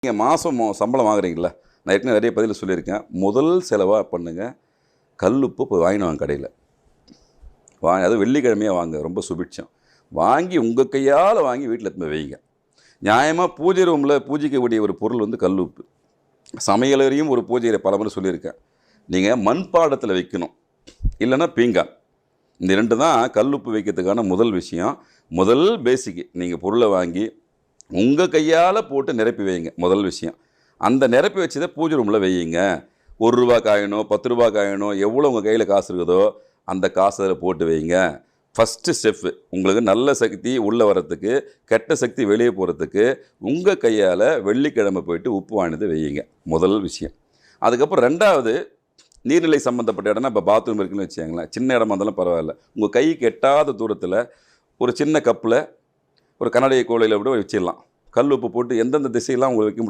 நீங்கள் மாதம் சம்பளம் வாங்குறீங்களா? நான் ஏற்கனவே நிறைய பதில் சொல்லியிருக்கேன். முதல் செலவாக பண்ணுங்கள், கல்லுப்பு போய் வாங்கிட்டு வாங்க கடையில். அதுவும் வெள்ளிக்கிழமையாக வாங்க, ரொம்ப சுபிட்சம். வாங்கி உங்கள் கையால் வாங்கி வீட்டில் எடுத்துன்னு வைங்க. நியாயமாக பூஜை ரூமில் பூஜைக்கக்கூடிய ஒரு பொருள் வந்து கல்லுப்பு. சமையலறையும் ஒரு பூஜையை பலமுறை சொல்லியிருக்கேன். நீங்கள் மண்பாடத்தில் வைக்கணும், இல்லைன்னா பீங்கான். இந்த 2 தான் கல்லுப்பு வைக்கிறதுக்கான முதல் விஷயம். முதல் பேசிக்கு நீங்கள் பொருளை வாங்கி உங்கள் கையால் போட்டு நிரப்பி வைங்க. முதல் விஷயம் அந்த நிரப்பி வச்சதை பூஜை ரூமில் வையுங்க. ₹1 காயினோ 10 காயினோ எவ்வளோ உங்கள் கையில் காசு இருக்குதோ அந்த காசை அதில் போட்டு வைங்க. ஃபஸ்ட்டு ஸ்டெப்பு உங்களுக்கு நல்ல சக்தி உள்ளே வரத்துக்கு, கெட்ட சக்தி வெளியே போகிறதுக்கு உங்கள் கையால் வெள்ளிக்கிழமை போயிட்டு உப்பு வாங்கினது வையுங்க. முதல் விஷயம். அதுக்கப்புறம் 2வது, நீர்நிலை சம்மந்தப்பட்ட இடம்னா இப்போ பாத்ரூம் இருக்குன்னு வச்சுக்கோங்களேன். சின்ன இடமா இருந்தாலும் பரவாயில்ல, உங்கள் கைக்கு எட்டாத தூரத்தில் ஒரு சின்ன கப்பில் ஒரு கண்ணாடி கோலையில் விட வச்சிடலாம். கல் உப்பு போட்டு எந்தெந்த திசையெல்லாம் உங்களுக்கு வைக்க முடியும்